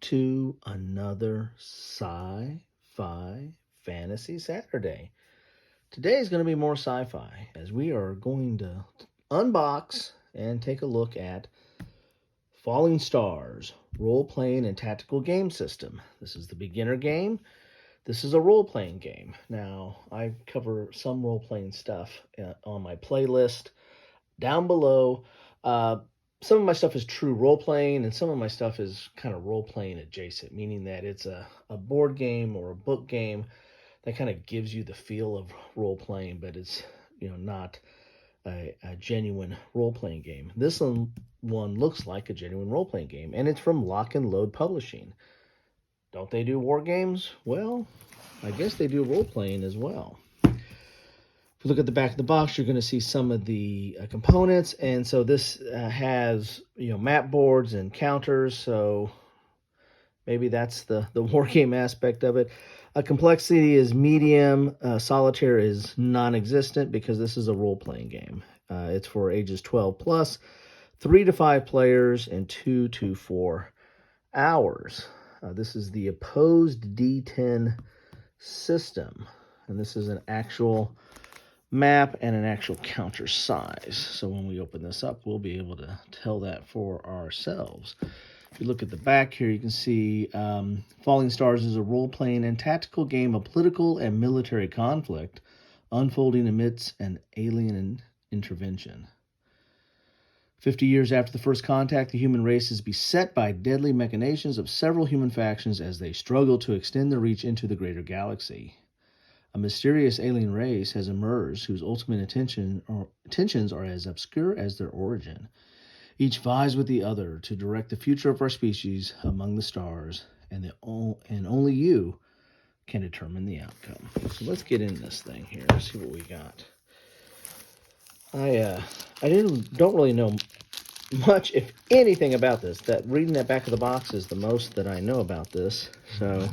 to another Sci-Fi Fantasy Saturday. Today is going to be more sci-fi as we are going to unbox and take a look at Falling Stars role-playing and tactical game system. This is the beginner game. This is a role-playing game. Now, I cover some role-playing stuff on my playlist down below. Some of my stuff is true role playing, and some of my stuff is kind of role playing adjacent, meaning that it's a board game or a book game that kind of gives you the feel of role playing, but it's not a genuine role playing game. This one looks like a genuine role playing game, and it's from Lock and Load Publishing. Don't they do war games? Well, I guess they do role playing as well. If you look at the back of the box, you're going to see some of the components, and so this has map boards and counters. So maybe that's the war game aspect of it. Complexity is medium. Solitaire is non-existent because this is a role-playing game. It's for ages 12 plus, 3 to 5 players, and 2 to 4 hours. This is the opposed D10 system, and this is an actual map and an actual counter size. So when we open this up, we'll be able to tell that for ourselves. If you look at the back here, you can see Falling Stars is a role-playing and tactical game of political and military conflict unfolding amidst an alien intervention. 50 years after the first contact, the human race is beset by deadly machinations of several human factions as they struggle to extend their reach into the greater galaxy. A mysterious alien race has emerged whose ultimate intentions are as obscure as their origin. Each vies with the other to direct the future of our species among the stars, and only you can determine the outcome. So let's get in this thing here and see what we got. I don't really know much, if anything, about this. That reading that back of the box is the most that I know about this. So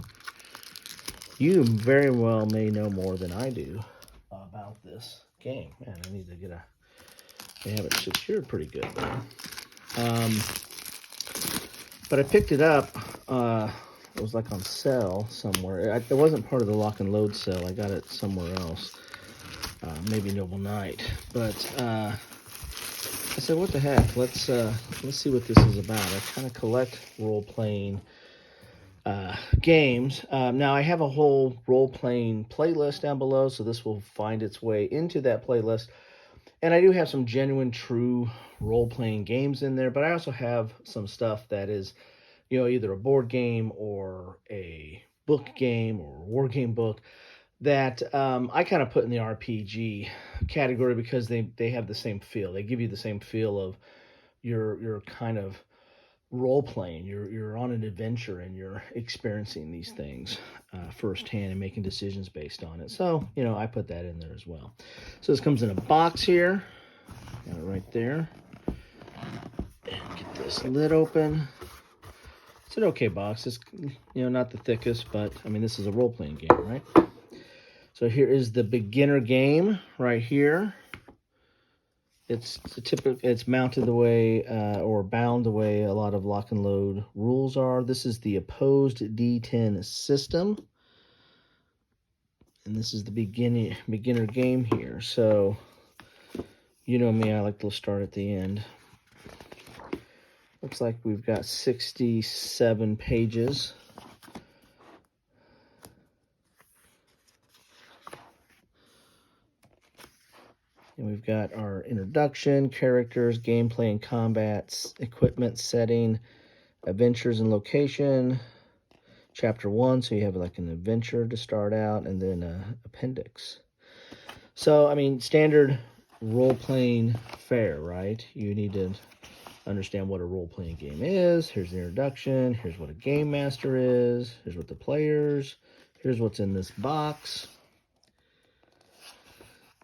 you very well may know more than I do about this game. Man, I need to get they have it secured pretty good though. But I picked it up. It was like on sale somewhere. It wasn't part of the Lock and Load sale. I got it somewhere else. Maybe Noble Knight. But I said, what the heck? Let's see what this is about. I kind of collect role-playing games. Now I have a whole role-playing playlist down below, so this will find its way into that playlist. And I do have some genuine, true role-playing games in there, but I also have some stuff that is, either a board game or a book game or a war game book that I kind of put in the RPG category because they have the same feel. They give you the same feel of you're kind of role-playing. You're on an adventure and you're experiencing these things firsthand and making decisions based on it. So, I put that in there as well. So this comes in a box here. Got it right there. And get this lid open. It's an okay box. It's, not the thickest, but, this is a role-playing game, right? So here is the beginner game right here. It's mounted the way or bound the way a lot of Lock and Load rules are. This is the opposed D10 system. And this is the beginner game here. So, you know me, I like to start at the end. Looks like we've got 67 pages. And we've got our introduction, characters, gameplay and combats, equipment, setting, adventures and location, chapter 1, so you have like an adventure to start out, and then appendix. So, standard role-playing fare, right? You need to understand what a role-playing game is. Here's the introduction. Here's what a game master is. Here's what the players. Here's what's in this box.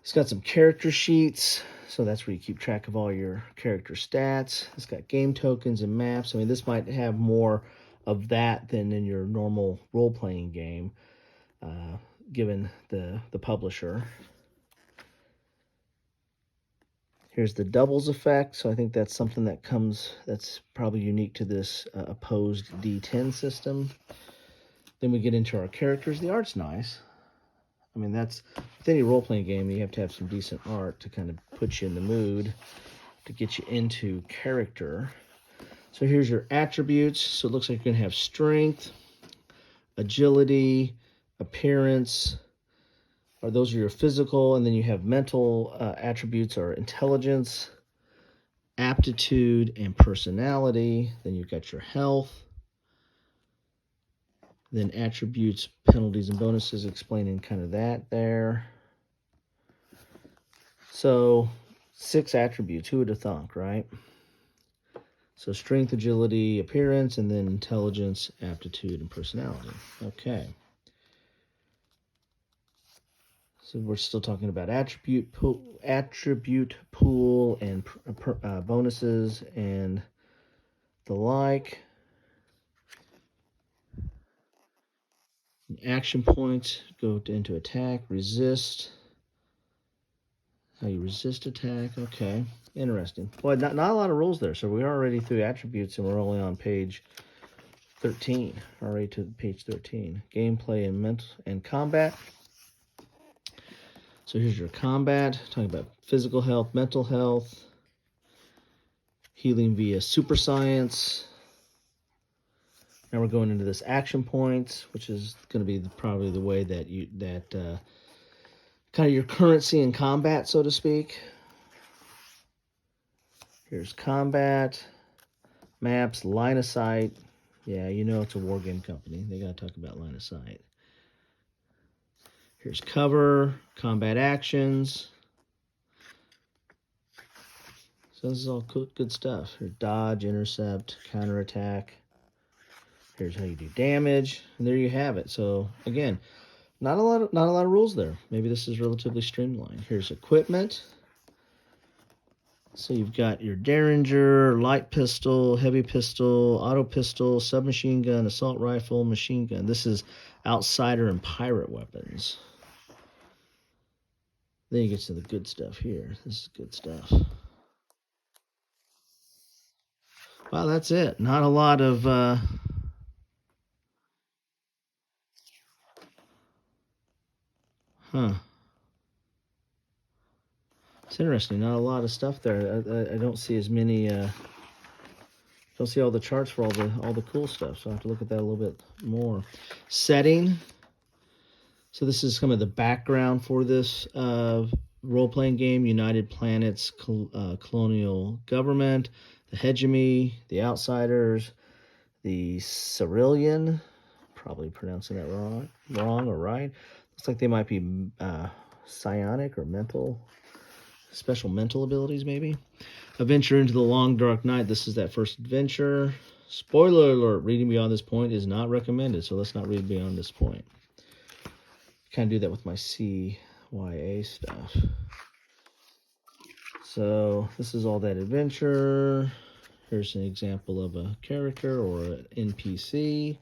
It's got some character sheets, so that's where you keep track of all your character stats. It's got game tokens and maps. This might have more of that than in your normal role-playing game, given the publisher. Here's the doubles effect. So I think that's something that's probably unique to this opposed D10 system. Then we get into our characters. The art's nice. I mean, with any role-playing game, you have to have some decent art to kind of put you in the mood, to get you into character. So here's your attributes. So it looks like you're going to have strength, agility, appearance. Those are your physical, and then you have mental attributes are intelligence, aptitude, and personality. Then you've got your health. Then attributes, penalties, and bonuses, explaining kind of that there. So 6 attributes. Who would have thunk, right? So strength, agility, appearance, and then intelligence, aptitude, and personality. Okay. So we're still talking about attribute pool and bonuses and the like. Action points go into attack, resist. How you resist attack. Okay, interesting. Boy, not a lot of rules there. So we're already through attributes, and we're only on page 13. Already to page 13. Gameplay and combat. So here's your combat. Talking about physical health, mental health, healing via super science. Now we're going into this action points, which is going to be probably the way that kind of your currency in combat, so to speak. Here's combat, maps, line of sight. Yeah, you know it's a war game company. They got to talk about line of sight. Here's cover, combat actions. So this is all good stuff. Here's dodge, intercept, counterattack. Here's how you do damage, and there you have it. So again, not a lot of rules there. Maybe this is relatively streamlined. Here's equipment. So you've got your Derringer, light pistol, heavy pistol, auto pistol, submachine gun, assault rifle, machine gun. This is outsider and pirate weapons. Then you get to the good stuff here. This is good stuff. Wow, that's it. Not a lot of It's interesting. Not a lot of stuff there. I don't see as many. Don't see all the charts for all the cool stuff. So I have to look at that a little bit more. Setting. So this is some of the background for this role-playing game. United Planets, colonial government, the hegemony, the outsiders, the Cerulean. Probably pronouncing that wrong or right. Looks like they might be psionic or mental. Special mental abilities, maybe. A venture into the long dark night. This is that first adventure. Spoiler alert, reading beyond this point is not recommended, so let's not read beyond this point. Kind of do that with my CYA stuff. So this is all that adventure. Here's an example of a character or an NPC.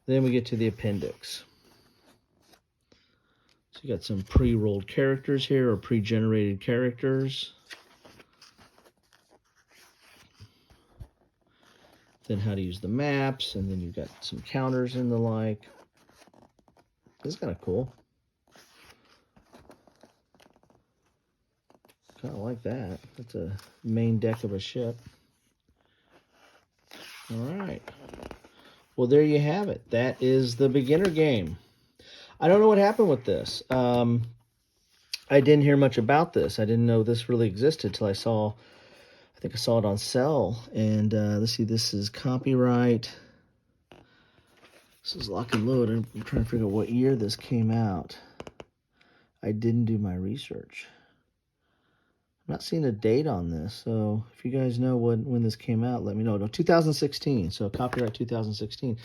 Then we get to the appendix. So you got some pre-rolled characters here, or pre-generated characters. Then how to use the maps, and then you've got some counters and the like. This is kind of cool. Kind of like that. That's a main deck of a ship. All right. Well, there you have it. That is the beginner game. I don't know what happened with this. I didn't hear much about this. I didn't know this really existed till I think I saw it on sale. And let's see, this is copyright. This is lock and load. I'm trying to figure out what year this came out. I didn't do my research. I'm not seeing a date on this, so if you guys know when this came out, let me know. No, 2016, so copyright 2016.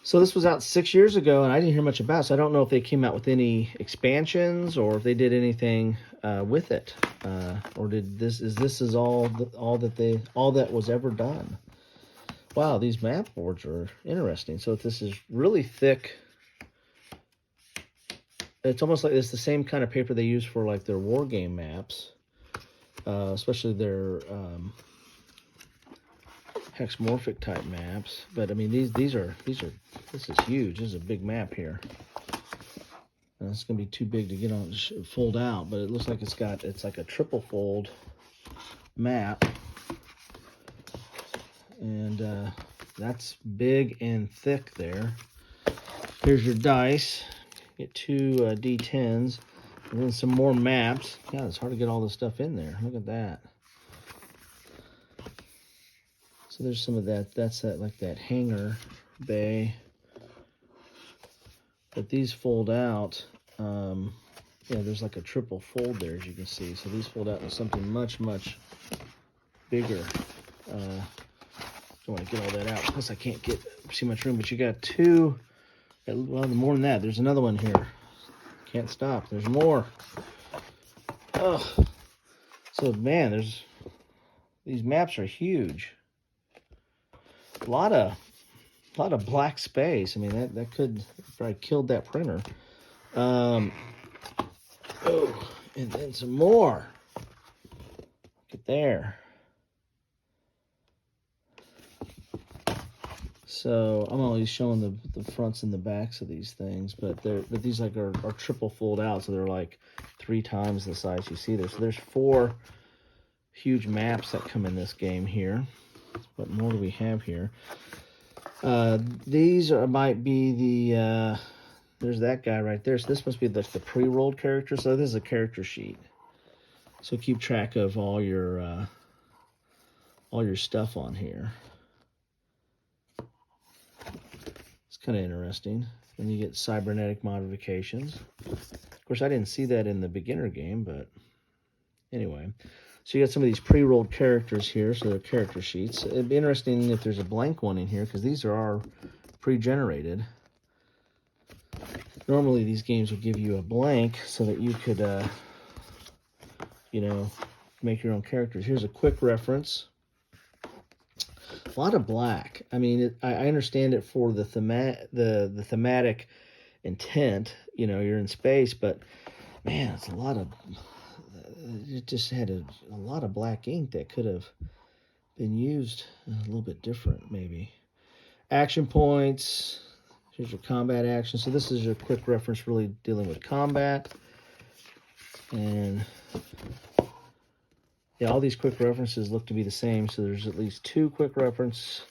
So this was out 6 years ago, and I didn't hear much about it, so I don't know if they came out with any expansions or if they did anything with it, or is all that was ever done. Wow, these map boards are interesting. So this is really thick it's almost like it's the same kind of paper they use for like their war game maps, especially their hexamorphic type maps. But I mean, this is huge. This is a big map here. It's gonna be too big to get on fold out, but it looks like it's like a triple fold map, and that's big and thick there. Here's your dice. Get two D10s, and then some more maps. God, it's hard to get all this stuff in there. Look at that. So there's some of that. That's like that hanger bay. But these fold out. Yeah, there's like a triple fold there, as you can see. So these fold out into something much, much bigger. Don't want to get all that out. Plus, I can't get too much room. But you got two. Well, more than that. There's another one here. Can't stop. There's more. Oh, so man, these maps are huge. A lot of black space. I mean, that could probably killed that printer. Oh, and then some more. Look at there. So I'm only showing the fronts and the backs of these things, but these like are triple fold out, so they're like 3 times the size you see there. So there's 4 huge maps that come in this game here. What more do we have here? These might be the there's that guy right there. So this must be the pre-rolled character. So this is a character sheet. So keep track of all your stuff on here. It's kind of interesting. Then you get cybernetic modifications. Of course, I didn't see that in the beginner game, but anyway. So you got some of these pre-rolled characters here, so they're character sheets. It'd be interesting if there's a blank one in here, because these are pre-generated. Normally, these games would give you a blank so that you could, you know, make your own characters. Here's a quick reference. A lot of black. I mean, I understand it for the thematic intent. You know, you're in space, but man, it's a lot of. It just had a lot of black ink that could have been used a little bit different, maybe. Action points. Here's your combat action. So this is your quick reference, really dealing with combat. And yeah, all these quick references look to be the same. So there's at least 2 quick reference,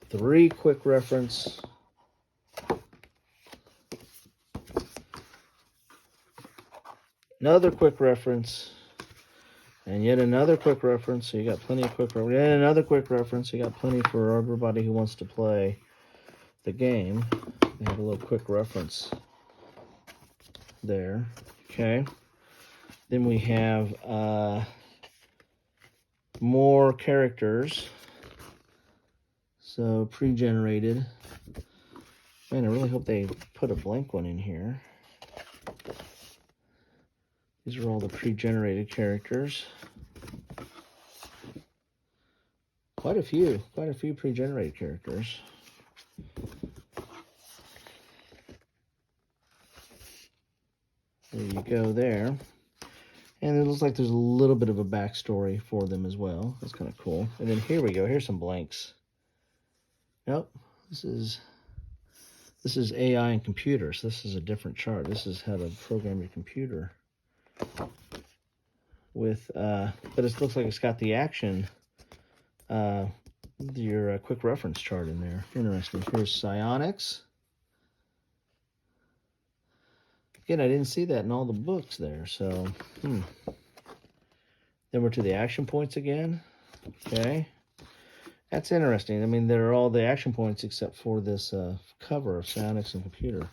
3 quick reference. Another quick reference. And yet another quick reference, so you got plenty of quick reference. And another quick reference, so you got plenty for everybody who wants to play the game. They have a little quick reference there. Okay. Then we have more characters. So pre-generated. Man, I really hope they put a blank one in here. These are all the pre-generated characters. Quite a few pre-generated characters. There you go there. And it looks like there's a little bit of a backstory for them as well. That's kind of cool. And then here we go. Here's some blanks. Nope. This is AI and computers. This is a different chart. This is how to program your computer. With but it looks like it's got the action your quick reference chart in there. Interesting. Here's psionics. Again, I didn't see that in all the books there, so Then we're to the action points again. Okay, that's interesting. I mean, they're all the action points except for this cover of psionics and computer.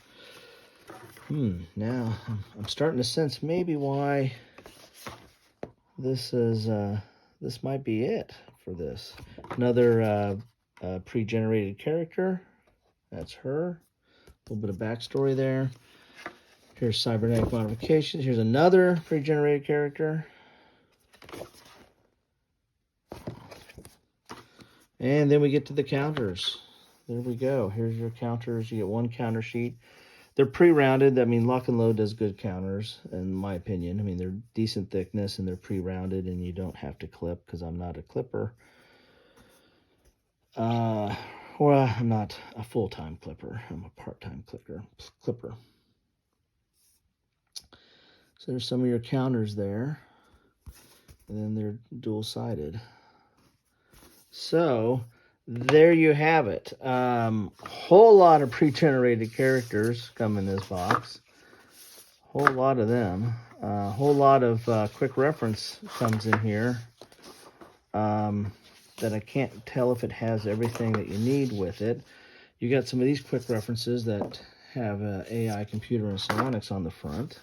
Now I'm starting to sense maybe why this might be it for this. Another pre-generated character. That's her. A little bit of backstory there. Here's cybernetic modifications. Here's another pre-generated character. And then we get to the counters. There we go. Here's your counters. You get 1 counter sheet. they're pre-rounded. I mean, Lock and Load does good counters, in my opinion. I mean, they're decent thickness and they're pre-rounded, and you don't have to clip because I'm not a clipper. Well, I'm not a full-time clipper. I'm a part-time clipper. So there's some of your counters there, and then they're dual-sided. So there you have it. Whole lot of pre-generated characters come in this box. Whole lot of them. Whole lot of quick reference comes in here. That I can't tell if it has everything that you need with it. You got some of these quick references that have AI, computer, and psionics on the front.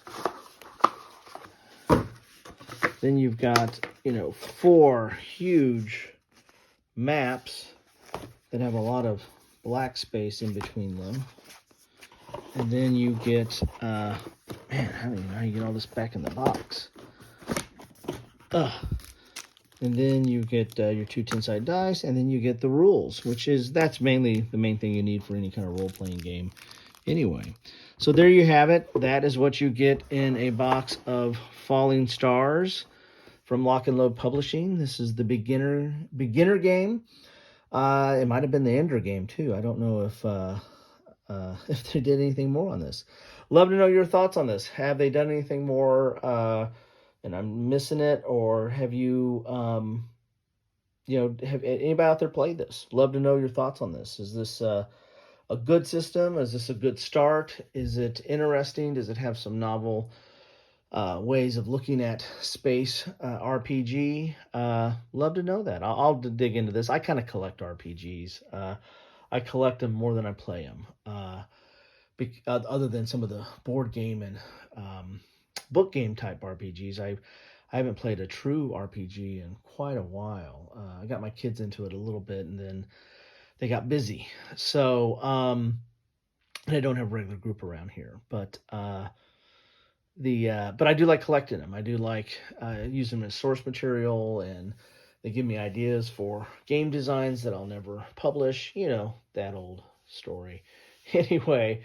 Then you've got, 4 huge maps that have a lot of black space in between them. And then you get, man, I don't even know how you get all this back in the box. And then you get your 2 10-sided dice, and then you get the rules, that's mainly the main thing you need for any kind of role-playing game anyway. So there you have it. That is what you get in a box of Falling Stars from Lock and Load Publishing. This is the beginner game. It might have been the ender game too. I don't know if they did anything more on this. Love to know your thoughts on this. Have they done anything more and I'm missing it, or have you have anybody out there played this? Love to know your thoughts on this. Is this a good system? Is this a good start? Is it interesting? Does it have some novel ways of looking at space RPG? Love to know that. I'll dig into this. I kind of collect RPGs. I collect them more than I play them. Other than some of the board game and book game type RPGs, I haven't played a true RPG in quite a while. I got my kids into it a little bit, and then they got busy. So I don't have a regular group around here, but I do like collecting them. I do like using them as source material, and they give me ideas for game designs that I'll never publish. That old story. Anyway,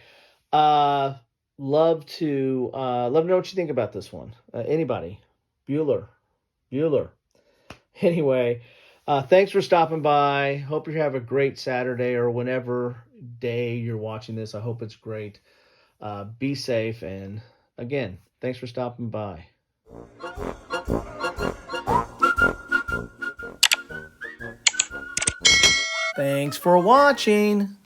love to know what you think about this one. Anybody? Bueller. Anyway, thanks for stopping by. Hope you have a great Saturday, or whenever day you're watching this. I hope it's great. Be safe, and again, thanks for stopping by. Thanks for watching.